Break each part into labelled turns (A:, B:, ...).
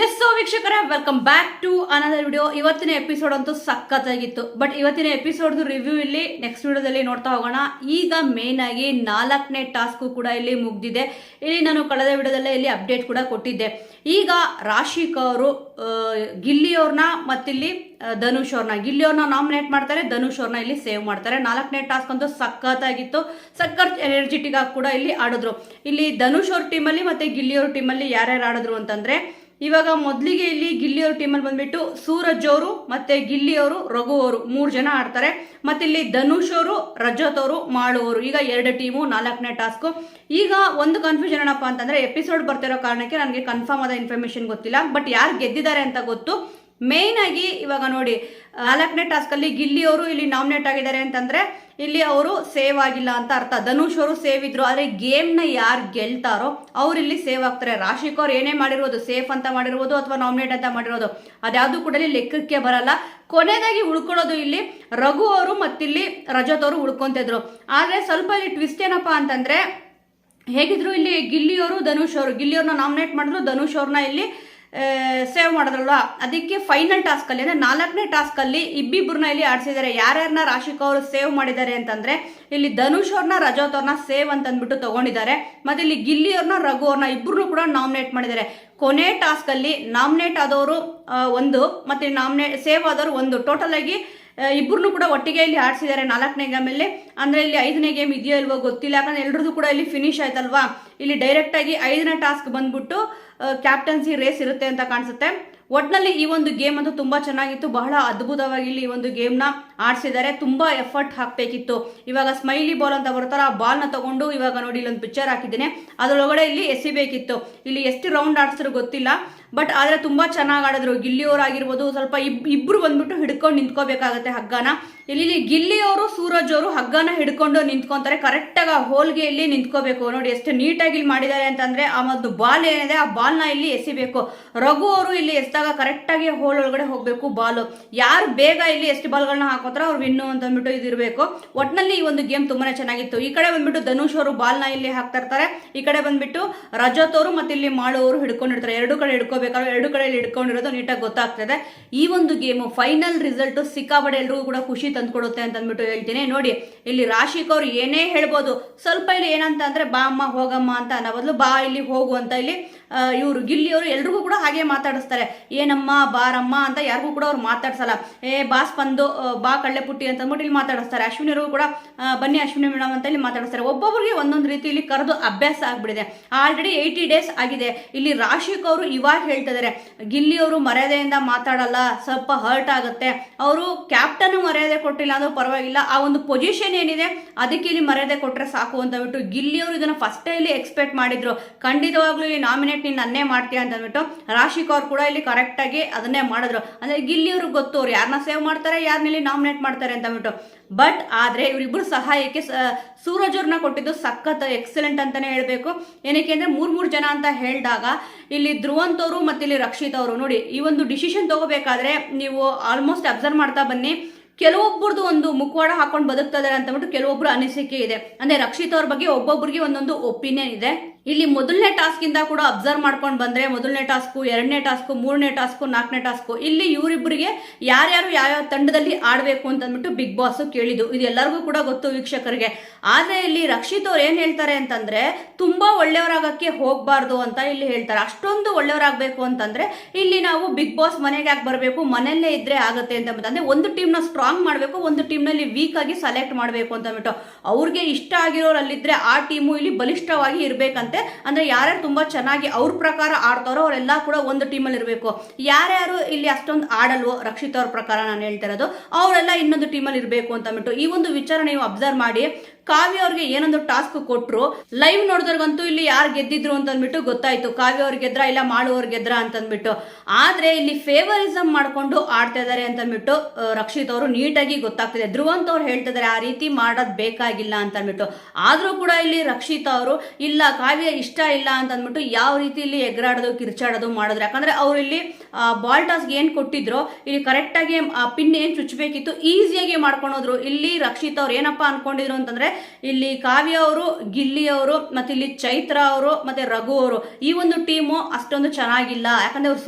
A: S so ವೀಕ್ಷಕರೇ, welcome back to another video. ಇವತ್ತಿನ episode ಅಂತೂ ಸಖತ್ತಾಗಿತ್ತು. ಬಟ್ ಇವತ್ತಿನ ಎಪಿಸೋಡ್ ರಿವ್ಯೂ ಇಲ್ಲಿ ನೆಕ್ಸ್ಟ್ ವಿಡಿಯೋದಲ್ಲಿ ನೋಡ್ತಾ ಹೋಗೋಣ. ಈಗ ಮೇನ್ ಆಗಿ 4ನೇ ಟಾಸ್ಕ್ ಕೂಡ ಇಲ್ಲಿ ಮುಗ್ದಿದೆ. ಇಲ್ಲಿ ನಾನು ಕಳೆದ ವಿಡಿಯೋದಲ್ಲೇ ಇಲ್ಲಿ ಅಪ್ಡೇಟ್ ಕೂಡ ಕೊಟ್ಟಿದ್ದೆ. ಈಗ ರಾಶಿಕ್ ಅವರು ಗಿಲ್ಲಿ ಅವ್ರನ್ನ ಮತ್ತಿಲ್ಲಿ ಧನುಷ್ ಅವ್ರನ್ನ, ಗಿಲ್ಲಿ ಅವ್ರನ್ನ ನಾಮಿನೇಟ್ ಮಾಡ್ತಾರೆ, ಧನುಷ್ ಅವ್ರನ್ನ ಇಲ್ಲಿ ಸೇವ್ ಮಾಡ್ತಾರೆ. 4ನೇ ಟಾಸ್ಕ್ ಅಂತೂ ಸಖತ್ತಾಗಿತ್ತು. ಸಖತ್ ಎನರ್ಜೆಟಿಕ್ ಆಗಿ ಕೂಡ ಇಲ್ಲಿ ಆಡಿದ್ರು. ಇಲ್ಲಿ ಧನುಷ್ ಅವ್ರ ಟೀಮಲ್ಲಿ ಮತ್ತೆ ಗಿಲ್ಲಿ ಅವ್ರ ಟೀಮಲ್ಲಿ ಯಾರ್ಯಾರು ಆಡಿದ್ರು ಅಂತಂದ್ರೆ, ಇವಾಗ ಮೊದಲಿಗೆ ಇಲ್ಲಿ ಗಿಲ್ಲಿ ಅವ್ರ ಟೀಮಲ್ಲಿ ಬಂದ್ಬಿಟ್ಟು ಸೂರಜ್ ಅವರು ಮತ್ತೆ ಗಿಲ್ಲಿ ಅವರು, ರಘು ಅವರು 3 ಜನ ಆಡ್ತಾರೆ. ಮತ್ತೆ ಇಲ್ಲಿ ಧನುಷ್ ಅವರು, ರಜತ್ ಅವರು, ಮಾಳು ಅವರು, ಈಗ 2 ಟೀಮು 4ನೇ ಟಾಸ್ಕ್. ಈಗ ಒಂದು ಕನ್ಫ್ಯೂಷನ್ ಏನಪ್ಪಾ ಅಂತಂದ್ರೆ, ಎಪಿಸೋಡ್ ಬರ್ತಿರೋ ಕಾರಣಕ್ಕೆ ನನಗೆ ಕನ್ಫರ್ಮ್ ಆದ ಇನ್ಫಾರ್ಮೇಶನ್ ಗೊತ್ತಿಲ್ಲ. ಬಟ್ ಯಾರು ಗೆದ್ದಿದ್ದಾರೆ ಅಂತ ಗೊತ್ತು. ಮೇನ್ ಆಗಿ ಇವಾಗ ನೋಡಿ 4ನೇ ಟಾಸ್ಕ್ ಅಲ್ಲಿ ಗಿಲ್ಲಿ ಅವರು ಇಲ್ಲಿ ನಾಮಿನೇಟ್ ಆಗಿದ್ದಾರೆ ಅಂತಂದ್ರೆ ಇಲ್ಲಿ ಅವರು ಸೇವ್ ಆಗಿಲ್ಲ ಅಂತ ಅರ್ಥ. ಧನುಷ್ ಅವರು ಸೇವ್ ಇದ್ರು, ಆದ್ರೆ ಗೇಮ್ ನ ಯಾರು ಗೆಲ್ತಾರೋ ಅವ್ರು ಇಲ್ಲಿ ಸೇವ್ ಆಗ್ತಾರೆ. ರಾಶಿಕ್ ಅವ್ರು ಏನೇ ಮಾಡಿರೋದು, ಸೇಫ್ ಅಂತ ಮಾಡಿರ್ಬೋದು ಅಥವಾ ನಾಮಿನೇಟ್ ಅಂತ ಮಾಡಿರೋದು, ಅದ್ಯಾವುದು ಕೂಡ ಇಲ್ಲಿ ಲೆಕ್ಕಕ್ಕೆ ಬರಲ್ಲ. ಕೊನೆಯದಾಗಿ ಉಳ್ಕೊಳ್ಳೋದು ಇಲ್ಲಿ ರಘು ಅವರು ಮತ್ತಿಲ್ಲಿ ರಜತ್ ಅವರು ಉಳ್ಕೊಂತಿದ್ರು. ಆದ್ರೆ ಸ್ವಲ್ಪ ಇಲ್ಲಿ ಟ್ವಿಸ್ಟ್ ಏನಪ್ಪಾ ಅಂತಂದ್ರೆ, ಹೇಗಿದ್ರು ಇಲ್ಲಿ ಗಿಲ್ಲಿ ಅವರು ಧನುಷ್ ಅವರು, ಗಿಲ್ಲಿ ಅವ್ರನ್ನ ನಾಮಿನೇಟ್ ಮಾಡಿದ್ರು, ಧನುಷ್ ಅವ್ರನ್ನ ಇಲ್ಲಿ ಸೇವ್ ಮಾಡಿದ್ರಲ್ವಾ. ಅದಕ್ಕೆ ಫೈನಲ್ ಟಾಸ್ಕ್ ಅಲ್ಲಿ ಅಂದ್ರೆ 4ನೇ ಟಾಸ್ಕ್ ಅಲ್ಲಿ ಇಬ್ಬಿಬ್ರನ್ನ ಇಲ್ಲಿ ಆಡ್ಸಿದ್ದಾರೆ. ಯಾರ್ಯಾರನ್ನ ರಾಶಿಕ್ ಅವರು ಸೇವ್ ಮಾಡಿದ್ದಾರೆ ಅಂತಂದ್ರೆ, ಇಲ್ಲಿ ಧನುಷ್ ಅವ್ರನ್ನ, ರಜತ್ ಅವ್ರನ್ನ ಸೇವ್ ಅಂತ ಅಂದ್ಬಿಟ್ಟು ತಗೊಂಡಿದ್ದಾರೆ. ಮತ್ತೆ ಇಲ್ಲಿ ಗಿಲ್ಲಿ ಅವ್ರನ್ನ, ರಘು ಅವ್ರನ್ನ ಇಬ್ಬರನ್ನು ಕೂಡ ನಾಮಿನೇಟ್ ಮಾಡಿದ್ದಾರೆ. ಕೊನೆ ಟಾಸ್ಕ್ ಅಲ್ಲಿ ನಾಮಿನೇಟ್ ಆದವರು 1 ಮತ್ತೆ ಸೇವ್ ಆದವರು 1, ಟೋಟಲ್ ಆಗಿ ಇಬ್ಬರನ್ನು ಕೂಡ ಒಟ್ಟಿಗೆ ಇಲ್ಲಿ ಆಡಿಸಿದ್ದಾರೆ 4ನೇ ಗೇಮ್ ಅಲ್ಲಿ. ಅಂದ್ರೆ ಇಲ್ಲಿ 5ನೇ ಗೇಮ್ ಇದೆಯೋ ಇಲ್ವೋ ಗೊತ್ತಿಲ್ಲ, ಯಾಕಂದ್ರೆ ಎಲ್ರದ್ದು ಕೂಡ ಇಲ್ಲಿ ಫಿನಿಶ್ ಆಯ್ತಲ್ವಾ. ಇಲ್ಲಿ ಡೈರೆಕ್ಟ್ ಆಗಿ 5ನೇ ಟಾಸ್ಕ್ ಬಂದ್ಬಿಟ್ಟು ಕ್ಯಾಪ್ಟನ್ಸಿ ರೇಸ್ ಇರುತ್ತೆ ಅಂತ ಕಾಣಿಸುತ್ತೆ. ಒಟ್ನಲ್ಲಿ ಈ ಒಂದು ಗೇಮ್ ಅಂತೂ ತುಂಬಾ ಚೆನ್ನಾಗಿತ್ತು. ಬಹಳ ಅದ್ಭುತವಾಗಿ ಇಲ್ಲಿ ಈ ಒಂದು ಗೇಮ್ ನ ಆಡ್ಸಿದ್ದಾರೆ. ತುಂಬಾ ಎಫರ್ಟ್ ಹಾಕ್ಬೇಕಿತ್ತು. ಇವಾಗ ಸ್ಮೈಲಿ ಬಾಲ್ ಅಂತ ಬರ್ತಾರ, ಆ ಬಾಲ್ ನ ತಗೊಂಡು ಇವಾಗ ನೋಡಿ ಇಲ್ಲೊಂದು ಪಿಕ್ಚರ್ ಹಾಕಿದ್ದೇನೆ, ಅದರೊಳಗಡೆ ಇಲ್ಲಿ ಎಸಿಬೇಕಿತ್ತು. ಇಲ್ಲಿ ಎಷ್ಟು ರೌಂಡ್ ಆಡ್ಸಿದ್ರು ಗೊತ್ತಿಲ್ಲ, ಬಟ್ ಆದ್ರೆ ತುಂಬಾ ಚೆನ್ನಾಗಿ ಆಡಿದ್ರು. ಗಿಲ್ಲಿಯವರಾಗಿರ್ಬೋದು, ಸ್ವಲ್ಪ ಇಬ್ರು ಬಂದ್ಬಿಟ್ಟು ಹಿಡ್ಕೊಂಡು ನಿಂತ್ಕೋಬೇಕಾಗತ್ತೆ ಹಗ್ಗನ. ಇಲ್ಲಿ ಗಿಲ್ಲಿ ಅವರು, ಸೂರಜ್ ಅವರು ಹಗ್ಗನ ಹಿಡ್ಕೊಂಡು ನಿಂತ್ಕೊಂತಾರೆ. ಕರೆಕ್ಟ್ ಆಗಿ ಹೋಲ್ಗೆ ಇಲ್ಲಿ ನಿಂತ್ಕೋಬೇಕು. ನೋಡಿ ಎಷ್ಟು ನೀಟಾಗಿ ಇಲ್ಲಿ ಮಾಡಿದ್ದಾರೆ ಅಂತಂದ್ರೆ, ಆ ಒಂದು ಬಾಲ್ ಏನಿದೆ ಆ ಬಾಲ್ ನ ಇಲ್ಲಿ ಎಸಿಬೇಕು. ರಘು ಅವರು ಇಲ್ಲಿ ಎಸ್ದಾಗ ಕರೆಕ್ಟ್ ಆಗಿ ಹೋಲ್ ಒಳಗಡೆ ಹೋಗ್ಬೇಕು ಬಾಲ್. ಯಾರು ಬೇಗ ಇಲ್ಲಿ ಎಷ್ಟು ಬಾಲ್ಗಳನ್ನ ಹಾಕೋತಾರ ಅವ್ರು ವಿನ್ನು ಅಂತ ಅಂದ್ಬಿಟ್ಟು ಇದಿರ್ಬೇಕು. ಒಟ್ನಲ್ಲಿ ಈ ಒಂದು ಗೇಮ್ ತುಂಬಾನೇ ಚೆನ್ನಾಗಿತ್ತು. ಈ ಕಡೆ ಬಂದ್ಬಿಟ್ಟು ಧನುಷ್ ಅವರು ಬಾಲ್ ನ ಇಲ್ಲಿ ಹಾಕ್ತಾ ಇರ್ತಾರೆ, ಈ ಕಡೆ ಬಂದ್ಬಿಟ್ಟು ರಜತ್ ಅವರು ಮತ್ತೆ ಇಲ್ಲಿ ಮಾಳು ಅವರು ಹಿಡ್ಕೊಂಡಿರ್ತಾರೆ. 2 ಕಡೆ ಹಿಡ್ಕೋಬೇಕಾದ್ರೆ 2 ಕಡೆ ಹಿಡ್ಕೊಂಡಿರೋದು ನೀಟಾಗಿ ಗೊತ್ತಾಗ್ತದೆ. ಈ ಒಂದು ಗೇಮ್ ಫೈನಲ್ ರಿಸಲ್ಟ್ ಸಿಕ್ಕಾಪಟ್ಟೆ ಎಲ್ರಿಗೂ ಕೂಡ ಖುಷಿ ತಂದ್ಕೊಡುತ್ತೆ ಅಂತ ಅಂದ್ಬಿಟ್ಟು ಹೇಳ್ತೀನಿ. ನೋಡಿ ಇಲ್ಲಿ ರಾಶಿಕ್ ಅವ್ರು ಏನೇ ಹೇಳ್ಬೋದು, ಸ್ವಲ್ಪ ಇಲ್ಲಿ ಏನಂತ ಅಂದ್ರೆ ಬಾ ಅಮ್ಮ ಹೋಗಮ್ಮ ಅಂತ ಅನ್ನೋ ಬದಲು ಬಾ ಇಲ್ಲಿ ಹೋಗು ಅಂತ ಇಲ್ಲಿ ಇವರು ಗಿಲ್ಲಿ ಅವರು ಎಲ್ರಿಗೂ ಕೂಡ ಹಾಗೆ ಮಾತಾಡಿಸ್ತಾರೆ. ಏನಮ್ಮ ಬಾರಮ್ಮ ಅಂತ ಯಾರಿಗೂ ಕೂಡ ಅವ್ರು ಮಾತಾಡ್ಸಲ್ಲ. ಬಾಸ್ ಬಂದು ಬಾ ಕಳ್ಳೆ ಪುಟ್ಟಿ ಅಂತ ಅಂದ್ಬಿಟ್ಟು ಇಲ್ಲಿ ಮಾತಾಡಿಸ್ತಾರೆ. ಅಶ್ವಿನಿಯವರು ಕೂಡ ಬನ್ನಿ ಅಶ್ವಿನಿ ಮೇಡಮ್ ಅಂತ ಇಲ್ಲಿ ಮಾತಾಡಿಸ್ತಾರೆ. ಒಬ್ಬೊಬ್ಬರಿಗೆ ಒಂದೊಂದು ರೀತಿ ಇಲ್ಲಿ ಕರೆದು ಅಭ್ಯಾಸ ಆಗ್ಬಿಡಿದೆ. ಆಲ್ರೆಡಿ 80 ಡೇಸ್ ಆಗಿದೆ. ಇಲ್ಲಿ ರಾಶಿಕ್ ಅವರು ಇವಾಗ ಹೇಳ್ತಾ ಇದಾರೆ, ಗಿಲ್ಲಿ ಅವರು ಮರ್ಯಾದೆಯಿಂದ ಮಾತಾಡಲ್ಲ, ಸ್ವಲ್ಪ ಹರ್ಟ್ ಆಗುತ್ತೆ. ಅವರು ಕ್ಯಾಪ್ಟನ್ ಮರ್ಯಾದೆ ಕೊಟ್ಟಿಲ್ಲ ಅಂದ್ರೂ ಪರವಾಗಿಲ್ಲ, ಆ ಒಂದು ಪೊಸಿಷನ್ ಏನಿದೆ ಅದಕ್ಕೆ ಇಲ್ಲಿ ಮರ್ಯಾದೆ ಕೊಟ್ರೆ ಸಾಕು ಅಂತ ಬಿಟ್ಟು ಗಿಲ್ಲಿ ಅವರು ಇದನ್ನ ಫಸ್ಟ್ ಇಲ್ಲಿ ಎಕ್ಸ್ಪೆಕ್ಟ್ ಮಾಡಿದ್ರು. ಖಂಡಿತವಾಗ್ಲೂ ಇಲ್ಲಿ ನಾಮಿನೇಟ್ ನೀನು ನನ್ನೇ ಮಾಡ್ತೀಯ ಅಂತ ಅಂದ್ಬಿಟ್ಟು ರಾಶಿಕ್ ಅವ್ರು ಕೂಡ ಇಲ್ಲಿ ಕರೆಕ್ಟ್ ಆಗಿ ಅದನ್ನೇ ಮಾಡಿದ್ರು. ಅಂದ್ರೆ ಗಿಲ್ಲಿ ಅವ್ರಿಗೆ ಗೊತ್ತು ಅವ್ರು ಯಾರನ್ನ ಸೇವ್ ಮಾಡ್ತಾರೆ, ಯಾರನ್ನ ಇಲ್ಲಿ ನಾಮಿನೇಟ್ ಮಾಡ್ತಾರೆ ಅಂತ ಅಂದ್ಬಿಟ್ಟು. ಬಟ್ ಆದ್ರೆ ಇವರಿಬ್ಬರು ಸಹಾಯಕ್ಕೆ ಸೂರಜ್ ಅವ್ರನ್ನ ಕೊಟ್ಟಿದ್ದು ಸಖತ್ ಎಕ್ಸಲೆಂಟ್ ಅಂತಾನೆ ಹೇಳ್ಬೇಕು. ಏನಕ್ಕೆ ಅಂದ್ರೆ 3 ಜನ ಅಂತ ಹೇಳಿದಾಗ ಇಲ್ಲಿ ಧ್ರುವಂತ್ ಅವರು ಮತ್ತೆ ಇಲ್ಲಿ ರಕ್ಷಿತ್ ಅವರು, ನೋಡಿ ಈ ಒಂದು ಡಿಸಿಷನ್ ತಗೋಬೇಕಾದ್ರೆ ನೀವು ಆಲ್ಮೋಸ್ಟ್ ಅಬ್ಸರ್ವ್ ಮಾಡ್ತಾ ಬನ್ನಿ, ಕೆಲವೊಬ್ಬರದು ಒಂದು ಮುಖವಾಡ ಹಾಕೊಂಡು ಬದುಕ್ತಾ ಇದಾರೆ ಅಂತ ಅಂದ್ಬಿಟ್ಟು ಕೆಲವೊಬ್ರು ಅನಿಸಿಕೆ ಇದೆ. ಅಂದ್ರೆ ರಕ್ಷಿತ್ ಅವ್ರ ಬಗ್ಗೆ ಒಬ್ಬೊಬ್ಬರಿಗೆ ಒಂದೊಂದು ಒಪಿನಿಯನ್ ಇದೆ. ಇಲ್ಲಿ ಮೊದಲನೇ ಟಾಸ್ಕ್ ಇಂದ ಕೂಡ ಅಬ್ಸರ್ವ್ ಮಾಡ್ಕೊಂಡು ಬಂದ್ರೆ, ಮೊದಲನೇ ಟಾಸ್ಕ್, 2ನೇ ಟಾಸ್ಕ್, 3ನೇ ಟಾಸ್ಕ್, 4ನೇ ಟಾಸ್ಕ್, ಇಲ್ಲಿ ಇವರಿಬ್ಬರಿಗೆ ಯಾರ್ಯಾರು ಯಾವ್ಯಾವ ತಂಡದಲ್ಲಿ ಆಡ್ಬೇಕು ಅಂತ ಅಂದ್ಬಿಟ್ಟು ಬಿಗ್ ಬಾಸ್ ಕೇಳಿದ್ದು. ಇದು ಎಲ್ಲರಿಗೂ ಕೂಡ ಗೊತ್ತು ವೀಕ್ಷಕರಿಗೆ. ಆದ್ರೆ ಇಲ್ಲಿ ರಕ್ಷಿತ್ ಅವ್ರು ಏನ್ ಹೇಳ್ತಾರೆ ಅಂತಂದ್ರೆ, ತುಂಬಾ ಒಳ್ಳೆಯವರಾಗಕ್ಕೆ ಹೋಗ್ಬಾರ್ದು ಅಂತ ಇಲ್ಲಿ ಹೇಳ್ತಾರೆ. ಅಷ್ಟೊಂದು ಒಳ್ಳೆಯವರಾಗಬೇಕು ಅಂತಂದ್ರೆ ಇಲ್ಲಿ ನಾವು ಬಿಗ್ ಬಾಸ್ ಮನೆಗೆ ಯಾಕೆ ಬರಬೇಕು, ಮನೆಯಲ್ಲೇ ಇದ್ರೆ ಆಗತ್ತೆ ಅಂತ ಅಂದ್ರೆ ಒಂದು ಟೀಮ್ ನ ಸ್ಟ್ರಾಂಗ್ ಮಾಡಬೇಕು, ಒಂದು ಟೀಮ್ ನಲ್ಲಿ ವೀಕ್ ಆಗಿ ಸೆಲೆಕ್ಟ್ ಮಾಡಬೇಕು ಅಂತ ಅಂದ್ಬಿಟ್ಟು ಅವ್ರಿಗೆ ಇಷ್ಟ ಆಗಿರೋರು ಅಲ್ಲಿದ್ರೆ ಆ ಟೀಮು ಇಲ್ಲಿ ಬಲಿಷ್ಠವಾಗಿ ಇರ್ಬೇಕಂತೆ. ಅಂದ್ರೆ ಯಾರ್ಯಾರು ತುಂಬಾ ಚೆನ್ನಾಗಿ ಅವ್ರ ಪ್ರಕಾರ ಆಡ್ತಾರೋ ಅವರೆಲ್ಲ ಕೂಡ ಒಂದು ಟೀಮಲ್ಲಿ ಇರಬೇಕು. ಯಾರ್ಯಾರು ಇಲ್ಲಿ ಅಷ್ಟೊಂದು ಆಡಲ್ವೋ, ರಕ್ಷಿತ್ ಅವ್ರ ಪ್ರಕಾರ ನಾನು ಹೇಳ್ತಾ ಇರೋದು, ಅವರೆಲ್ಲ ಇನ್ನೊಂದು ಟೀಮಲ್ಲಿ ಇರಬೇಕು ಅಂತ ಅಂದ್ಬಿಟ್ಟು ಈ ಒಂದು ವಿಚಾರ ನೀವು ಅಬ್ಸರ್ವ್ ಮಾಡಿ. ಕಾವ್ಯ ಅವ್ರಿಗೆ ಏನೊಂದು ಟಾಸ್ಕ್ ಕೊಟ್ರು, ಲೈವ್ ನೋಡಿದವ್ರಿಗಂತೂ ಇಲ್ಲಿ ಯಾರು ಗೆದ್ದಿದ್ರು ಅಂತ ಅಂದ್ಬಿಟ್ಟು ಗೊತ್ತಾಯ್ತು. ಕಾವ್ಯ ಅವ್ರ ಗೆದ್ರ ಇಲ್ಲ ಮಾಳು ಅವ್ರ ಗೆದ್ರ ಅಂತ ಅಂದ್ಬಿಟ್ಟು. ಆದ್ರೆ ಇಲ್ಲಿ ಫೇವರಿಸಮ್ ಮಾಡ್ಕೊಂಡು ಆಡ್ತಾ ಇದಾರೆ ಅಂತ ಅಂದ್ಬಿಟ್ಟು ರಕ್ಷಿತ್ ಅವರು ನೀಟಾಗಿ ಗೊತ್ತಾಗ್ತಿದೆ. ಧ್ರುವಂತ್ ಅವ್ರು ಹೇಳ್ತಾ ಇದಾರೆ ಆ ರೀತಿ ಮಾಡೋದ್ ಬೇಕಾಗಿಲ್ಲ ಅಂತ ಅಂದ್ಬಿಟ್ಟು. ಆದ್ರೂ ಕೂಡ ಇಲ್ಲಿ ರಕ್ಷಿತ್ ಅವರು ಇಲ್ಲ ಕಾವ್ಯ ಇಷ್ಟ ಇಲ್ಲ ಅಂತ ಅಂದ್ಬಿಟ್ಟು ಯಾವ ರೀತಿ ಇಲ್ಲಿ ಎಗರಾಡೋದು ಕಿರ್ಚಾಡೋದು ಮಾಡಿದ್ರು. ಯಾಕಂದ್ರೆ ಅವ್ರು ಇಲ್ಲಿ ಬಾಲ್ ಟಾಸ್ಕ್ ಏನ್ ಕೊಟ್ಟಿದ್ರು, ಇಲ್ಲಿ ಕರೆಕ್ಟ್ ಆಗಿ ಪಿನ್ ಏನ್ ಚುಚ್ಚಬೇಕಿತ್ತು ಈಸಿಯಾಗಿ ಮಾಡ್ಕೊಂಡೋದ್ರು. ಇಲ್ಲಿ ರಕ್ಷಿತ್ ಅವ್ರು ಏನಪ್ಪಾ ಅನ್ಕೊಂಡಿದ್ರು ಅಂತಂದ್ರೆ, ಇಲ್ಲಿ ಕಾವ್ಯ ಅವರು, ಗಿಲ್ಲಿ ಅವರು, ಮತ್ತೆ ಇಲ್ಲಿ ಚೈತ್ರ ಅವರು, ಮತ್ತೆ ರಘು ಅವರು, ಈ ಒಂದು ಟೀಮು ಅಷ್ಟೊಂದು ಚೆನ್ನಾಗಿಲ್ಲ. ಯಾಕಂದ್ರೆ ಅವ್ರು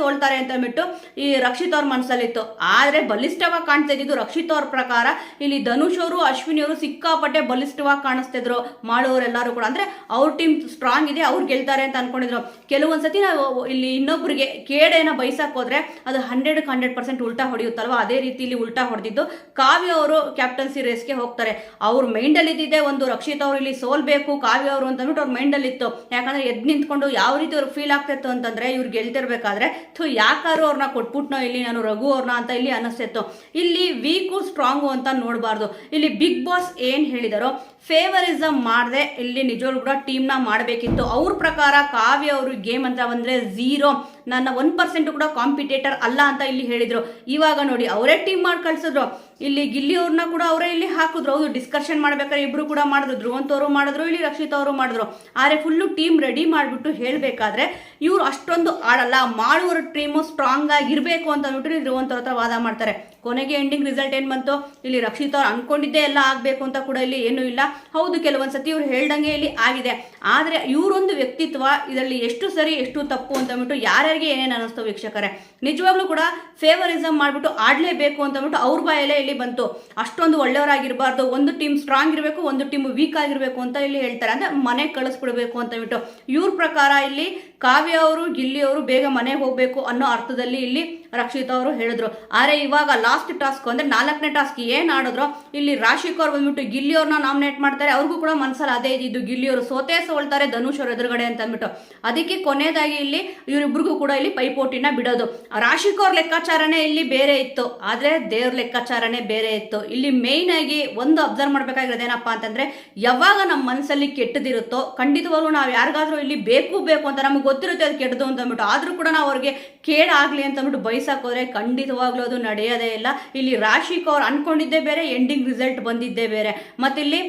A: ಸೋಲ್ತಾರೆ ಅಂತ ಅಂದ್ಬಿಟ್ಟು ಈ ರಕ್ಷಿತ್ ಅವ್ರ ಮನಸ್ಸಲ್ಲಿತ್ತು. ಆದ್ರೆ ಬಲಿಷ್ಠವಾಗಿ ಕಾಣ್ತಾ ಇದ್ದಿದ್ದು ರಕ್ಷಿತ್ ಅವ್ರ ಪ್ರಕಾರ ಇಲ್ಲಿ ಧನುಷ್ ಅವರು, ಅಶ್ವಿನಿ ಅವರು ಸಿಕ್ಕಾಪಟ್ಟೆ ಬಲಿಷ್ಠವಾಗಿ ಕಾಣಿಸ್ತಿದ್ರು. ಮಾಡೋರೆಲ್ಲರೂ ಕೂಡ ಅಂದ್ರೆ ಅವ್ರ ಟೀಮ್ ಸ್ಟ್ರಾಂಗ್ ಇದೆ, ಅವ್ರು ಗೆಲ್ತಾರೆ ಅಂತ ಅನ್ಕೊಂಡಿದ್ರು. ಕೆಲವೊಂದ್ಸತಿ ನಾವು ಇಲ್ಲಿ ಇನ್ನೊಬ್ಬರಿಗೆ ಕೇಡೇನ ಬಯಸಕ್ ಹೋದ್ರೆ ಅದು 100% ಉಲ್ಟಾ ಹೊಡೆಯುತ್ತಲ್ವ, ಅದೇ ರೀತಿ ಇಲ್ಲಿ ಉಲ್ಟಾ ಹೊಡೆದಿದ್ದು. ಕಾವ್ಯ ಅವರು ಕ್ಯಾಪ್ಟನ್ಸಿ ರೇಸ್ಗೆ ಹೋಗ್ತಾರೆ. ಅವ್ರ ಮೈಂಡ್ ಅಲ್ಲಿ ಇದ್ದಿದೆ ಒಂದು, ರಕ್ಷಿತ್ ಅವರು ಇಲ್ಲಿ ಸೋಲ್ಬೇಕು ಕಾವ್ಯ ಅವರು ಅಂತ ಅಂದ್ಬಿಟ್ಟು ಅವ್ರ ಮೈಂಡ್ ಅಲ್ಲಿ ಇತ್ತು. ಯಾಕಂದ್ರೆ ಎದ್ ನಿಂತ್ಕೊಂಡು ಯಾವ ರೀತಿ ಅವ್ರಿಗೆ ಫೀಲ್ ಆಗ್ತಿತ್ತು ಅಂತಂದ್ರೆ ಇವ್ರು ಗೆಲ್ತಿರ್ಬೇಕಾದ್ರೆ ಯಾಕಾರು ಅವ್ರನ್ನ ಕೊಟ್ಬಿಟ್ನೋ ಇಲ್ಲಿ ನಾನು ರಘು ಅವ್ರನ್ನ ಅಂತ ಇಲ್ಲಿ ಅನಿಸ್ತಿತ್ತು. ಇಲ್ಲಿ ವೀಕು ಸ್ಟ್ರಾಂಗು ಅಂತ ನೋಡಬಾರ್ದು. ಇಲ್ಲಿ ಬಿಗ್ ಬಾಸ್ ಏನ್ ಹೇಳಿದಾರೋ ಫೇವರಿಸಮ್ ಮಾಡದೆ ಇಲ್ಲಿ ನಿಜವಾಗ್ಲೂ ಕೂಡ ಟೀಮ್ನ ಮಾಡಬೇಕಿತ್ತು. ಅವ್ರ ಪ್ರಕಾರ ಕಾವ್ಯ ಅವರು ಗೇಮ್ ಅಂತ ಬಂದ್ರೆ 0, ನನ್ನ 1% ಕೂಡ ಕಾಂಪಿಟೇಟರ್ ಅಲ್ಲ ಅಂತ ಇಲ್ಲಿ ಹೇಳಿದ್ರು. ಇವಾಗ ನೋಡಿ ಅವರೇ ಟೀಮ್ ಮಾಡಿ ಕಳ್ಸಿದ್ರು. ಇಲ್ಲಿ ಗಿಲ್ಲಿ ಅವ್ರನ್ನ ಕೂಡ ಅವರೇ ಇಲ್ಲಿ ಹಾಕಿದ್ರು. ಹೌದು, ಡಿಸ್ಕಷನ್ ಮಾಡ್ಬೇಕಾದ್ರೆ ಇಬ್ರು ಕೂಡ ಮಾಡಿದ್ರು, ಧ್ರುವಂತ್ ಅವರು ಮಾಡಿದ್ರು, ಇಲ್ಲಿ ರಕ್ಷಿತ್ ಅವರು ಮಾಡಿದ್ರು. ಆದ್ರೆ ಫುಲ್ಲು ಟೀಮ್ ರೆಡಿ ಮಾಡಿಬಿಟ್ಟು ಹೇಳ್ಬೇಕಾದ್ರೆ ಇವ್ರು ಅಷ್ಟೊಂದು ಆಡಲ್ಲ, ಮಾಡುವರ ಟೀಮು ಸ್ಟ್ರಾಂಗ್ ಆಗಿರ್ಬೇಕು ಅಂತ ಅಂದ್ಬಿಟ್ಟು ಧ್ರುವಂತ್ ಅವ್ರ ಹತ್ರ ವಾದ ಮಾಡ್ತಾರೆ. ಕೊನೆಗೆ ಎಂಡಿಂಗ್ ರಿಸಲ್ಟ್ ಏನ್ ಬಂತು, ಇಲ್ಲಿ ರಕ್ಷಿತ್ ಅವ್ರು ಅನ್ಕೊಂಡಿದ್ದೆ ಎಲ್ಲ ಆಗ್ಬೇಕು ಅಂತ ಕೂಡ ಇಲ್ಲಿ ಏನೂ ಇಲ್ಲ. ಹೌದು, ಕೆಲವೊಂದ್ಸತಿ ಇವ್ರು ಹೇಳ್ದಂಗೆ ಇಲ್ಲಿ ಆಗಿದೆ. ಆದ್ರೆ ಇವರೊಂದು ವ್ಯಕ್ತಿತ್ವ ಇದರಲ್ಲಿ ಎಷ್ಟು ಸರಿ ಎಷ್ಟು ತಪ್ಪು ಅಂತ ಅಂದ್ಬಿಟ್ಟು ಯಾರ್ಯಾರಿಗೆ ಏನೇನು ಅನಿಸ್ತು ವೀಕ್ಷಕರೇ. ನಿಜವಾಗ್ಲೂ ಕೂಡ ಫೇವರಿಸಮ್ ಮಾಡ್ಬಿಟ್ಟು ಆಡ್ಲೇಬೇಕು ಅಂತ ಅಂದ್ಬಿಟ್ಟು ಅವ್ರ ಬಾಯಲ್ಲೇ ಇಲ್ಲಿ ಬಂತು. ಅಷ್ಟೊಂದು ಒಳ್ಳೆಯವರಾಗಿರ್ಬಾರ್ದು, ಒಂದು ಟೀಮ್ ಸ್ಟ್ರಾಂಗ್ ಇರಬೇಕು, ಒಂದು ಟೀಮ್ ವೀಕ್ ಆಗಿರ್ಬೇಕು ಅಂತ ಇಲ್ಲಿ ಹೇಳ್ತಾರೆ. ಅಂದ್ರೆ ಮನೆಗೆ ಕಳಿಸ್ಬಿಡ್ಬೇಕು ಅಂತ ಅಂದ್ಬಿಟ್ಟು ಇವ್ರ ಪ್ರಕಾರ ಇಲ್ಲಿ ಕಾವ್ಯ ಅವರು, ಗಿಲ್ಲಿ ಅವರು ಬೇಗ ಮನೆಗೆ ಹೋಗ್ಬೇಕು ಅನ್ನೋ ಅರ್ಥದಲ್ಲಿ ಇಲ್ಲಿ ರಕ್ಷಿತ್ ಅವರು ಹೇಳಿದ್ರು. ಆದ್ರೆ ಇವಾಗ ಲಾಸ್ಟ್ ಟಾಸ್ಕ್ ಅಂದ್ರೆ 4ನೇ ಟಾಸ್ಕ್ ಏನ್ ಆಡಿದ್ರು, ಇಲ್ಲಿ ರಾಶಿಕ್ ಅವ್ರು ಬಂದ್ಬಿಟ್ಟು ಗಿಲ್ಲಿ ಅವ್ರನ್ನ ನಾಮಿನೇಟ್ ಮಾಡ್ತಾರೆ. ಅವ್ರಿಗೂ ಕೂಡ ಮನಸ್ಸಲ್ಲಿ ಅದೇ ಇದ್ದು, ಗಿಲ್ಲಿ ಅವರು ಸೋಲ್ತಾರೆ ಧನುಷ್ ಅವ್ರ ಎದುರುಗಡೆ ಅಂತ ಅಂದ್ಬಿಟ್ಟು. ಅದಕ್ಕೆ ಕೊನೆಯದಾಗಿ ಇಲ್ಲಿ ಇವರಿಬ್ರಿಗೂ ಕೂಡ ಇಲ್ಲಿ ಪೈಪೋಟಿನ ಬಿಡೋದು. ರಾಶಿಕ್ ಅವ್ರ ಲೆಕ್ಕಾಚಾರನೇ ಇಲ್ಲಿ ಬೇರೆ ಇತ್ತು, ಆದ್ರೆ ದೇವ್ರ ಲೆಕ್ಕಾಚಾರನೇ ಬೇರೆ ಇತ್ತು. ಇಲ್ಲಿ ಮೇಯ್ನ್ ಆಗಿ ಒಂದು ಅಬ್ಸರ್ವ್ ಮಾಡ್ಬೇಕಾಗಿರೋದೇನಪ್ಪಾ ಅಂತಂದ್ರೆ, ಯಾವಾಗ ನಮ್ಮ ಮನಸ್ಸಲ್ಲಿ ಕೆಟ್ಟದಿರುತ್ತೋ ಖಂಡಿತವಾಗ್ಲೂ ನಾವು ಯಾರಿಗಾದ್ರೂ ಇಲ್ಲಿ ಬೇಕು ಅಂತ ನಮ್ಗೆ ಗೊತ್ತಿರುತ್ತೆ ಅದು ಕೆಟ್ಟದು ಅಂತ ಅಂದ್ಬಿಟ್ಟು, ಆದ್ರೂ ಕೂಡ ನಾವು ಅವ್ರಿಗೆ ಕೇಡಾಗ್ಲಿ ಅಂತ ಅಂದ್ಬಿಟ್ಟು ಬಯಸಕ್ ಹೋದ್ರೆ ಖಂಡಿತವಾಗ್ಲೂ ಅದು ನಡೆಯೋದೇ ಇಲ್ಲ. ಇಲ್ಲಿ ರಾಶಿಕ್ ಅವ್ರು ಅನ್ಕೊಂಡಿದ್ದೇ ಬೇರೆ, ಎಂಡಿಂಗ್ ರಿಸಲ್ಟ್ ಬಂದಿದ್ದೇ ಬೇರೆ. ಮತ್ತಿಲ್ಲಿ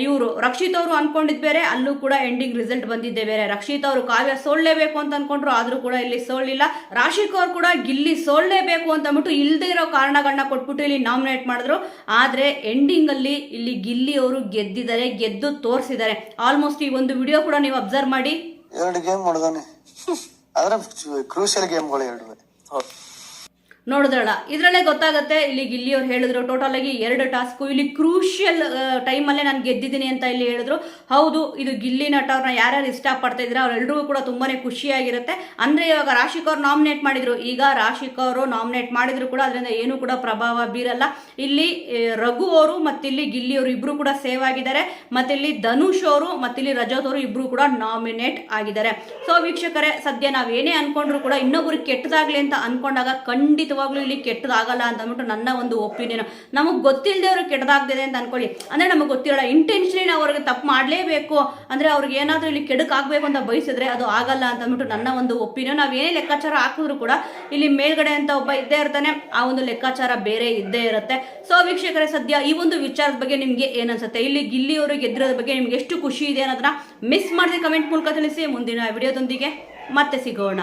A: ಇವರು ರಕ್ಷಿತ್ ಅವರು ಅನ್ಕೊಂಡಿದ್ ಬೇರೆ, ಅಲ್ಲೂ ಕೂಡ ಎಂಡಿಂಗ್ ರಿಸಲ್ಟ್ ಬಂದಿದ್ದೇ ಬೇರೆ. ರಕ್ಷಿತ್ ಅವರು ಕಾವ್ಯ ಸೋಲ್ಲೇಬೇಕು ಅಂತ ಅನ್ಕೊಂಡ್ರು, ಆದ್ರೂ ಕೂಡ ಇಲ್ಲಿ ಸೋಲಿಲ್ಲ. ರಾಶಿಕ್ ಅವ್ರು ಕೂಡ ಗಿಲ್ಲಿ ಸೋಲ್ಲೇಬೇಕು ಅಂತ ಅಂದ್ಬಿಟ್ಟು ಇಲ್ದೇ ಇರೋ ಕಾರಣಗಳನ್ನ ಕೊಟ್ಬಿಟ್ಟು ಇಲ್ಲಿ ನಾಮಿನೇಟ್ ಮಾಡಿದ್ರು. ಆದ್ರೆ ಎಂಡಿಂಗ್ ಅಲ್ಲಿ ಇಲ್ಲಿ ಗಿಲ್ಲಿ ಅವರು ಗೆದ್ದಿದ್ದಾರೆ, ಗೆದ್ದು ತೋರಿಸಿದ್ದಾರೆ. ಆಲ್ಮೋಸ್ಟ್ ಈ ಒಂದು ವಿಡಿಯೋ ಕೂಡ ನೀವು ಅಬ್ಸರ್ವ್ ಮಾಡಿ.
B: 2 ಗೇಮ್ ಮಾಡಿದಾನೆ, ಆದ್ರೆ ಕ್ರೂಷಿಯಲ್ ಗೇಮ್ಗಳು 2
A: ನೋಡಿದ್ರಲ್ಲ, ಇದ್ರಲ್ಲೇ ಗೊತ್ತಾಗುತ್ತೆ. ಇಲ್ಲಿ ಗಿಲ್ಲಿ ಅವ್ರು ಹೇಳಿದ್ರು ಟೋಟಲ್ ಆಗಿ 2 ಟಾಸ್ಕು ಇಲ್ಲಿ ಕ್ರೂಷಿಯಲ್ ಟೈಮಲ್ಲೇ ನಾನು ಗೆದ್ದಿದ್ದೀನಿ ಅಂತ ಇಲ್ಲಿ ಹೇಳಿದ್ರು. ಹೌದು, ಇದು ಗಿಲ್ಲಿ ನಟ ಅವ್ರನ್ನ ಯಾರ್ಯಾರು ಇಷ್ಟಪಡ್ತಾ ಇದ್ರೆ ಅವ್ರೆಲ್ರಿಗೂ ಕೂಡ ತುಂಬಾನೇ ಖುಷಿಯಾಗಿರುತ್ತೆ. ಅಂದ್ರೆ ಇವಾಗ ರಾಶಿಕ್ ಅವ್ರು ನಾಮಿನೇಟ್ ಮಾಡಿದ್ರು, ಈಗ ರಾಶಿಕ್ ಅವರು ನಾಮಿನೇಟ್ ಮಾಡಿದ್ರು ಕೂಡ ಅದರಿಂದ ಏನು ಕೂಡ ಪ್ರಭಾವ ಬೀರಲ್ಲ. ಇಲ್ಲಿ ರಘು ಅವರು ಮತ್ತಿಲ್ಲಿ ಗಿಲ್ಲಿ ಅವರು ಇಬ್ರು ಕೂಡ ಸೇವ್ ಆಗಿದ್ದಾರೆ. ಮತ್ತಿಲ್ಲಿ ಧನುಷ್ ಅವರು ಮತ್ತಿಲ್ಲಿ ರಜತ್ ಅವರು ಇಬ್ರು ಕೂಡ ನಾಮಿನೇಟ್ ಆಗಿದ್ದಾರೆ. ಸೊ ವೀಕ್ಷಕರೇ, ಸದ್ಯ ನಾವೇನೇ ಅನ್ಕೊಂಡ್ರು ಕೂಡ ಇನ್ನೊಬ್ರಿಗೆ ಕೆಟ್ಟದಾಗ್ಲಿ ಅಂತ ಅನ್ಕೊಂಡಾಗ ಖಂಡಿತ ಇಲ್ಲಿ ಕೆಟ್ಟದಾಗಲ್ಲ ಅಂತ ಅಂದ್ಬಿಟ್ಟು ನನ್ನ ಒಂದು ಒಪಿನಿಯನ್. ನಮಗೆ ಗೊತ್ತಿಲ್ಲದೆ ಅವ್ರಿಗೆ ಕೆಟ್ಟದಾಗ್ತಿದೆ ಅಂತ ಅನ್ಕೊಳ್ಳಿ, ಅಂದ್ರೆ ನಮಗೆ ಗೊತ್ತಿರಲ್ಲ, ಇಂಟೆನ್ಷನ್ ಅವ್ರಿಗೆ ತಪ್ಪು ಮಾಡಲೇಬೇಕು ಅಂದ್ರೆ ಅವ್ರಿಗೆ ಏನಾದ್ರೂ ಇಲ್ಲಿ ಕೆಡಕಾಗಬೇಕು ಅಂತ ಬಯಸಿದ್ರೆ ಅದು ಆಗಲ್ಲ ಅಂತ ಅಂದ್ಬಿಟ್ಟು ನನ್ನ ಒಂದು ಒಪಿನಿಯನ್. ನಾವೇನೇ ಲೆಕ್ಕಾಚಾರ ಹಾಕಿದ್ರು ಕೂಡ ಇಲ್ಲಿ ಮೇಲ್ಗಡೆ ಅಂತ ಒಬ್ಬ ಇದ್ದೇ ಇರ್ತಾನೆ, ಆ ಒಂದು ಲೆಕ್ಕಾಚಾರ ಬೇರೆ ಇದ್ದೇ ಇರುತ್ತೆ. ಸೊ ವೀಕ್ಷಕರೇ, ಸದ್ಯ ಈ ಒಂದು ವಿಚಾರದ ಬಗ್ಗೆ ನಿಮ್ಗೆ ಏನನ್ಸುತ್ತೆ, ಇಲ್ಲಿ ಗಿಲ್ಲಿ ಅವರು ಗೆದ್ದಿರೋದ್ರ ಬಗ್ಗೆ ನಿಮ್ಗೆ ಎಷ್ಟು ಖುಷಿ ಇದೆ ಅನ್ನೋದನ್ನ ಮಿಸ್ ಮಾಡದೆ ಕಮೆಂಟ್ ಮೂಲಕ ತಿಳಿಸಿ. ಮುಂದಿನ ವಿಡಿಯೋದೊಂದಿಗೆ ಮತ್ತೆ ಸಿಗೋಣ.